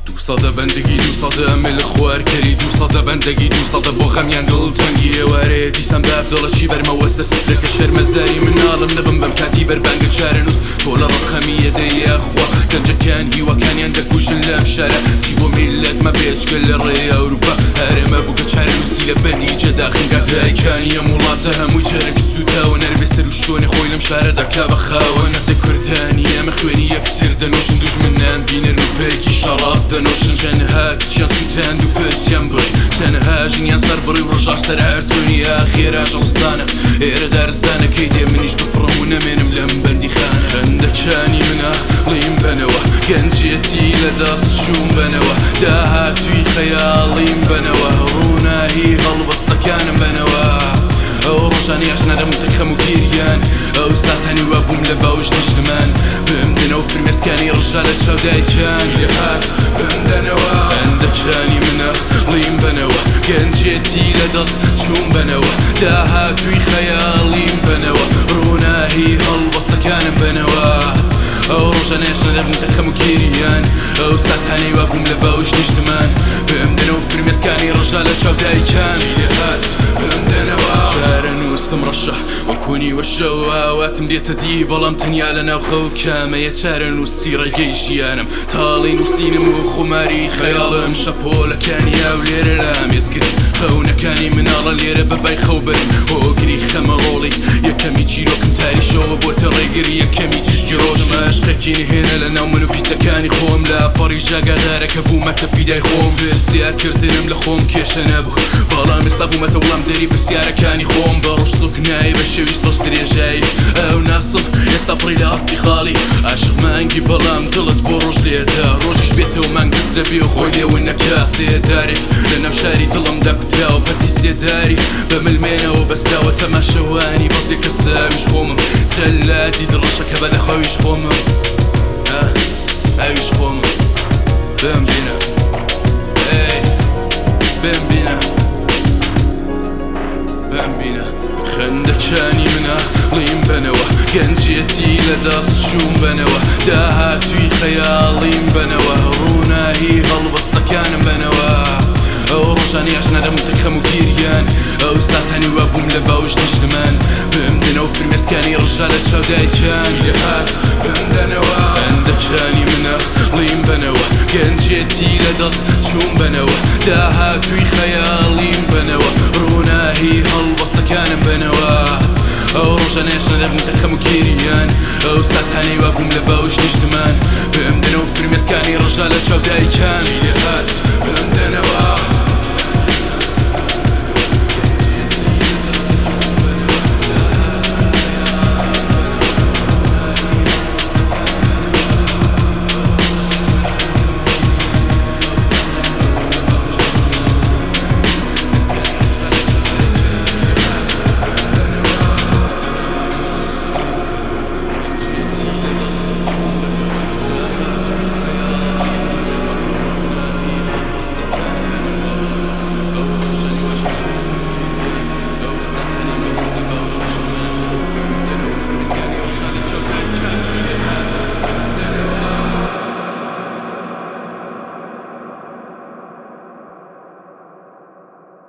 دووسەدە بەندگی دووسەدە ئەمە لە خوار کەری دووسەدە بەندگی دووسەدە بۆ خەمیان دڵ تەنگی ئێوارەیە دیسان بە عەبدوڵەشی بەرمەوەستە سفرەکە شەرمەزاری مناڵم نەبم بەم کاتی بەربانگە چارەنووس تۆ لە ڕەخەمیە دەیەخوا گەنجەکان هیوەکانیان دەکوژن لەم شارە چی بۆ میلەت مە بێچکە لە ڕێی ئەوروپا هەرێمە بووکە چارەنووسی لە بەنیجە داخنگا دایکانی ئەم وڵاتە هەمووی جەرەک سوتاوە نەربێسەر و شۆنی خۆی لەم شارە دەکا بە خاوە نەتە کوردانی ئەمە خوێنی یەکتر دەنووشن دوژمنان بینەر و پێکی شەڕاب دەنووشن تەنها کچیان سووتاند و پرسیان بڕی تەنها ژنیان سەر بڕی و ڕۆژاش سەر هەرسۆنی ئاخێرا ژەڵستانە ئێرە دارستانەکەی دێ منیش بفڕم و نەمێنم لەم بەندی خان خەندەکانی منە لیم بنەوە گەنجێتی لە دەست شوم بنەوە داهاتوی خەیاڵیم بنەوە ڕووناهی هەڵبەستەکانم بنەوە ئەو ڕۆژانی ئاشنەرم تەکەم و گیریان ئەو ساتانی وا بووم لە باوش نیشتمان بمدنەوە فرمێسکانی ڕژا لە چاودایکان لەهات بمدەنەوە خەندەکانی منە لیم بنەوە گەنجێتی لە دەست چوم بنەوە داهاتوی خەیاڵیم بنەوە ڕووناهی هەڵبەستەکانم بنەوە ئەو ڕۆژانە ئاشنەرم تەکەم و گیریان ئەو ساتانی وا بووم لە باوش نیشتمان بمدنەوە فرمێسکانی ڕژا لە چاودایکان لەهات بمدەنەوە چارەنووسم ڕەشە وەکوونی وەشەوە ئاواتم دێتە دی بەڵام تەنیا لە ناو خەو کامەیە چارەنووسی ڕێگەی ژیانم تاڵی نووسینم و خۆماری خەیاڵم شەپۆلەکانی ئاو لێرە لام ێزگرن خەونەکانی مناڵە لێرە بەبای خەو برن هۆگری خەمەڕۆڵی یەکەمی چیرۆکم تاریشەوە بۆتە ڕێگری یەکەمی تشتی ڕۆژم عاشقێکی نهێنە لە ناو من و پیتەکانی خۆم لە پەڕی ژاگادارەکە بوومەتە فیدای خۆم پرسیارکردنم لە خۆم کێشە نەبوو بەڵام ئێستا بوومەتە وڵام دەری پرسیارەکانی خۆم بە ڕۆژ سوکنایی بە شێویست بەش درێژایی ئەو ناسم ئێستا پڕی لە ئاستی خاڵی عاشق مانگی بەڵام دڵت بۆ ڕۆژ لێدا ڕۆژیش بێتەوە مانگەز دەبێ و خۆی لێوە نەکا سێدارێک لە ناو شاری دڵم داکوتراوە بەتی سێداری بە ملمێنەوە بەستاوە تەماشەوانی بەزێکە ساویش خۆمم تەلادی دڕەشەکە بە لەخەویش خۆمم ئەویش خۆمم بمبینە بمبینە بمبینە خەندەکانی منە لیم بنەوە گەنجێتی لە دەست شوم بنەوە داهاتوی خەیاڵیم بنەوە ڕووناهی هەڵبەستەکانم بنەوە ئەو ڕۆژانی ئاشنەرم تەکەم و گیریان ئەو ساتانی وا بووم لە باوش نیشتمان بمدنەوە فرمێسکانی ڕژا لە چاودایکان لەهات بمدەنەوە خەندەکانی منە لیم بنەوە گەنجێتی لە دەست چوم بنەوە داهاتوی خەیاڵیم بنەوە ڕووناهی هەڵبەستەکانم بنەوە ئەو ڕۆژانە ئاشنەرم تەکەم و گیریان ئەو ساتانی وا بووم لە باوش نیشتمان بمدنەوە فرمێسکانی ڕژا لە چاودایکان لەهات بمدەنەوە